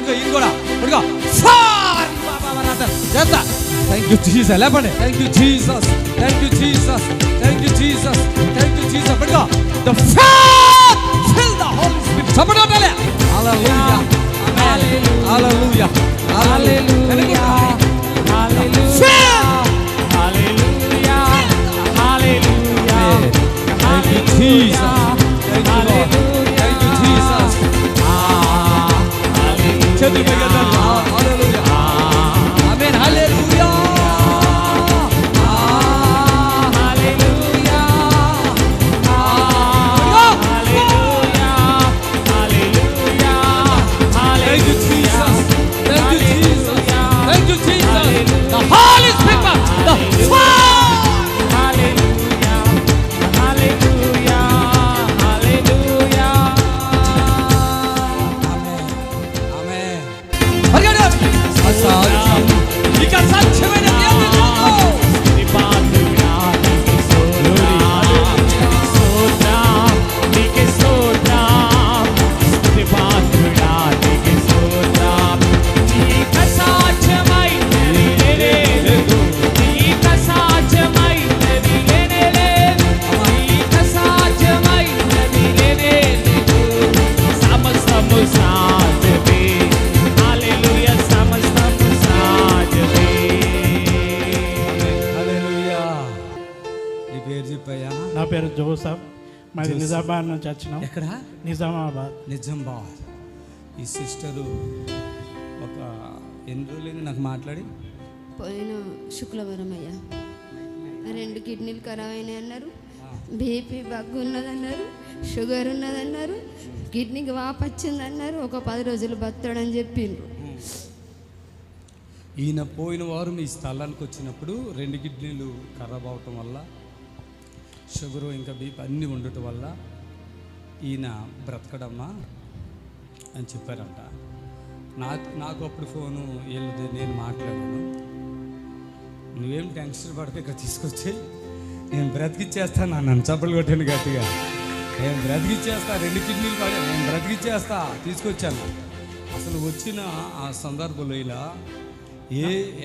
పడుకో ఈయన కూడా పడుకో. చేస్తా. Thank you Jesus. లేపండి. Thank you Jesus, thank you Jesus, thank you Jesus, thank you Jesus. పడుకో. The faith fill the Holy Spirit. Support ఉండాలి. Hallelujah, hallelujah, hallelujah, hallelujah, hallelujah, hallelujah. Thank you Jesus, thank you Lord, thank you Jesus. చేతులు పైకి ఎత్తండి. హల్లెలూయా, ఆమేన్, హల్లెలూయా, hallelujah, hallelujah, hallelujah. Thank you Jesus, thank you Jesus, thank you Jesus. The Holy Spirit, the fire. Hallelujah, hallelujah, hallelujah. Amen, amen. Hallelujah. Asachi, ika satyమైన దేవుడు. దిపాతుడా నీకే స్తోత్రం, నీకే స్తోత్రం, దిపాతుడా నీకే స్తోత్రం. నీక సాధ్యమైనది లేదు, నీక సాధ్యమైనది లేదు, నీక సాధ్యమైనది లేదు. సమస్తము సాధ్యమే. హల్లెలూయా, సమస్తము సాధ్యమే. హల్లెలూయా. నీ పేరు చెప్పయ్యా. నా పేరు జోసఫ్. మాది నిజామాబాద్ నుంచి వచ్చినాం. ఎక్కడ? నిజామాబాద్. నిజామాబాద్. ఈ సిస్టరు ఒక ఎన్ని రోజులైంది నాకు మాట్లాడి? పోయిన శుక్రవారం అయ్యా 2 కిడ్నీలు ఖరాబ్ అయినాయి అన్నారు, బీపీ బగ్గు ఉన్నదన్నారు, షుగర్ ఉన్నదన్నారు, కిడ్నీకి వాపు వచ్చిందన్నారు, ఒక 10 రోజులు బతాడని చెప్పిండ్రు. ఈయన పోయిన వారం ఈ స్థలానికి వచ్చినప్పుడు 2 కిడ్నీలు ఖరాబ్ అవటం వల్ల, షుగరు ఇంకా బీపీ అన్నీ ఉండటం వల్ల ఈయన బ్రతకడమ్మా అని చెప్పారంట. నాకు అప్పుడు ఫోను వెళ్ళదు, నేను మాట్లాడాను. నువ్వేం టెన్షన్ పడితే ఇక్కడ తీసుకొచ్చి నేను బ్రతికిచ్చేస్తాను నన్ను చప్పలు కొట్టాను గట్టిగా. నేను బ్రతికిచ్చేస్తా, 2 కిడ్నీలు పడే నేను బ్రతికిచ్చేస్తా తీసుకొచ్చాను. అసలు వచ్చిన ఆ సందర్భంలో ఇలా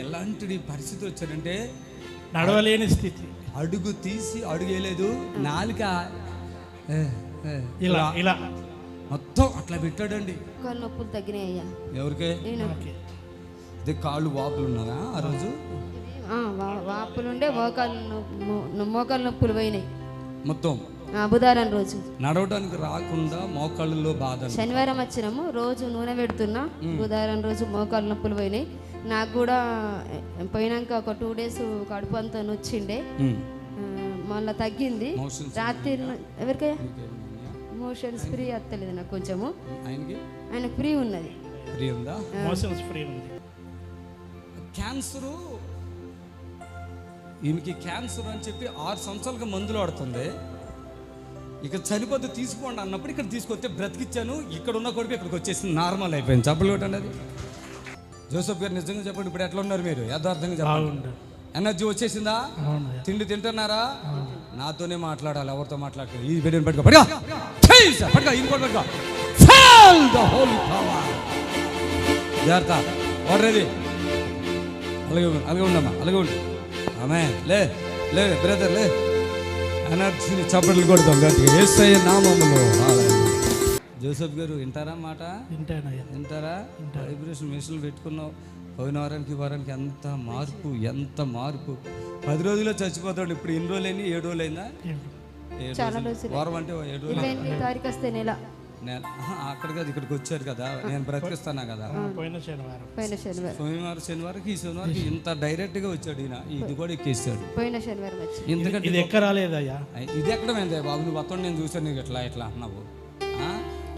ఎలాంటి పరిస్థితి వచ్చారంటే నడవలేని స్థితి. అడుగు తీసి అడుగు వేయలేదు, నాలుక ఇలా ఇలా మొత్తం అట్లా పెట్టాడండి. కాళ్ళు నొప్పులు తగ్గినాయి అయ్యా. ఎవరికే? అదే కాళ్ళు వాపులు ఉన్నారా ఆ రోజు? వాపులుండే మోకాళ్ళ నొప్పులు పోయినాయి మొత్తం. బుధవారం రోజు నడవడానికి రాకుండా మోకాళ్ళలో బాధ. శనివారం వచ్చినాము, రోజు నూనె పెడుతున్నా, బుధవారం రోజు మోకాళ్ళ నొప్పులు పోయినాయి. నాకు కూడా పోయినాక ఒక 2 డేస్ కడుపు అంతా నొచ్చిండే, మళ్ళీ తగ్గింది. రాత్రి ఎవరికయ్యా మోషన్స్ ఫ్రీ వస్తలేదు నాకు కొంచెము. ఆయనకు ఫ్రీ ఉన్నది. ఫ్రీ ఉందా? మోషన్స్ ఫ్రీ ఉంది. క్యాన్సరు, ఈమెకి క్యాన్సర్ అని చెప్పి 6 సంవత్సరాలుగా మందులు ఆడుతుంది. ఇక చనిపోతే తీసుకోండి అన్నప్పుడు ఇక్కడ తీసుకొస్తే బ్రతికిచ్చాను. ఇక్కడ ఉన్న కొడుకు ఇక్కడికి వచ్చేసింది, నార్మల్ అయిపోయింది. చప్పలు కొట్టండి. అది జోసఫ్ గారు నిజంగా చెప్పండి, ఇప్పుడు ఎట్లా ఉన్నారు మీరు? యథార్థంగా చెప్పండి. ఎనర్జీ వచ్చేసిందా? తిండి తింటున్నారా? నాతోనే మాట్లాడాలి, ఎవరితో మాట్లాడాలి? ఈ బిడ్డను పట్టుకో, పట్టుకో, పట్టుకో, ఇది కూడా పట్టుకో. Feel the holy power. జాగ్రత్త, ఆల్రెడీ అలాగే ఉండమ్మా, అలాగే ఉండు. ఆమె లే లే బ్రదర్ లే. ఎనర్జీని చప్పట్లు కొడతాం గట్టిగా యేసయ్య నామములో. జోసఫ్ గారు వింటారా మాట? వింటారా? వైబ్రేషన్ మిషన్లు పెట్టుకున్నావు. పోయిన వారానికి ఈ వారానికి ఎంత మార్పు, ఎంత మార్పు. 10 రోజుల్లో చచ్చిపోతాడు. ఇప్పుడు ఎన్ని రోజులైంది? 7 రోజులైందా? వారం అంటే 7 రోజులు. 28వ తారీఖు వస్తే నెల. అక్కడ కదా ఇక్కడికి వచ్చారు కదా, నేను బ్రతికిస్తానా కదా. పోయిన శనివారం శనివారం ఈ శనివారం ఇంత డైరెక్ట్ గా వచ్చాడు ఈయన. ఇది కూడా ఎక్కేస్తాడు. పోయిన శనివారం వచ్చి ఎందుకంటే ఇది ఎక్కరాలేదయ్యా. ఇది ఎక్కడమైంది బాబు? నువ్వు మొత్తం నేను చూసాను నీకు ఎట్లా ఎట్లా అన్నావు.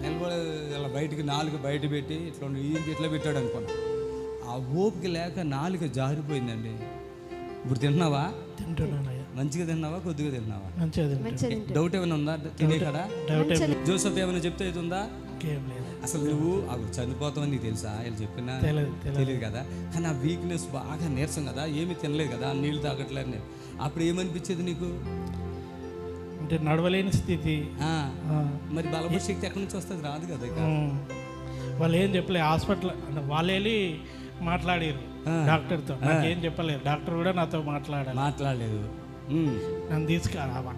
నిలబడి ఇలా బయటికి 4 బయట పెట్టి ఇట్లా ఇట్లా పెట్టాడు అనుకోండి. ఆ ఓపిక లేక 4 జారిపోయిందండి. ఇప్పుడు తిన్నావా? తింటున్నానయ్యా. మంచిగా తిన్నావా, కొద్దిగా తిన్నావా? డౌట్ ఏమైనా ఉందా తినే కదా? జోసఫ్ ఏమైనా చెప్తే ఇది ఉందా? అసలు నువ్వు చనిపోతావని నీకు తెలుసా? వీళ్ళు చెప్పినా తెలియదు కదా. కానీ ఆ వీక్నెస్ బాగా నీరసం కదా, ఏమి తినలేదు కదా, నీళ్ళు తాగట్లేదు. అప్పుడు ఏమనిపించేది నీకు? అంటే నడవలేని స్థితి. మరి బలమైన శక్తి ఎక్కడి నుంచి వస్తుంది? రాదు కదా. వాళ్ళు ఏం చెప్పలేదు హాస్పిటల్ అంటే వాళ్ళు వెళ్ళి మాట్లాడారు డాక్టర్తో, నాకేం చెప్పలేదు. డాక్టర్ కూడా నాతో మాట్లాడలేదు. నన్ను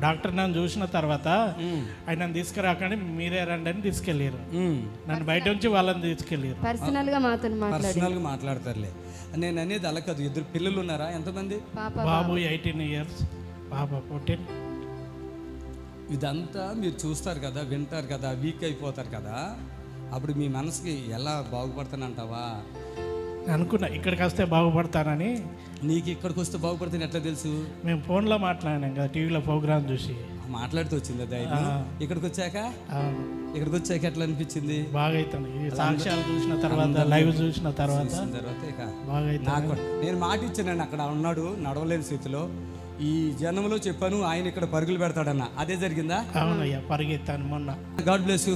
డాక్టర్ నన్ను చూసిన తర్వాత ఆయన నన్ను తీసుకురాకండి మీరే రండి అని తీసుకెళ్ళారు. నన్ను బయట నుంచి వాళ్ళని తీసుకెళ్ళారు. పర్సనల్గా మాట్లాడతారులే. నేను అనేది అలా కాదు. ఇద్దరు పిల్లలు ఉన్నారా? ఎంతమంది? బాబు 18 years, పాప 14. ఇదంతా మీరు చూస్తారు కదా, వింటారు కదా, వీక్ అయిపోతారు కదా. అప్పుడు మీ మనసుకి ఎలా బాగుపడతానంటావా? అనుకున్నా ఇక్కడికి వస్తే బాగుపడతానని. నీకు ఇక్కడికి వస్తే బాగుపడతాను ఎట్లా తెలుసు? మేము ఫోన్లో మాట్లాడినాం కదా, టీవీలో ప్రోగ్రామ్ చూసి మాట్లాడుతూ వచ్చింది ధైర్యం. ఇక్కడికి వచ్చాక ఎట్లా అనిపించింది? బాగా అవుతుంది. సాక్ష్యాలు చూసిన తర్వాత, లైవ్ చూసిన తర్వాత ఇక బాగా నాకు నేను మాట ఇచ్చానండి. అక్కడ ఉన్నాడు నడవలేని స్థితిలో. ఈ జన్మలో చెప్పాను ఆయన ఇక్కడ పరుగులు పెడతాడన్న. అదే జరిగిందా? అవునయ్యా, పరిగెత్తాను మొన్న. God bless you.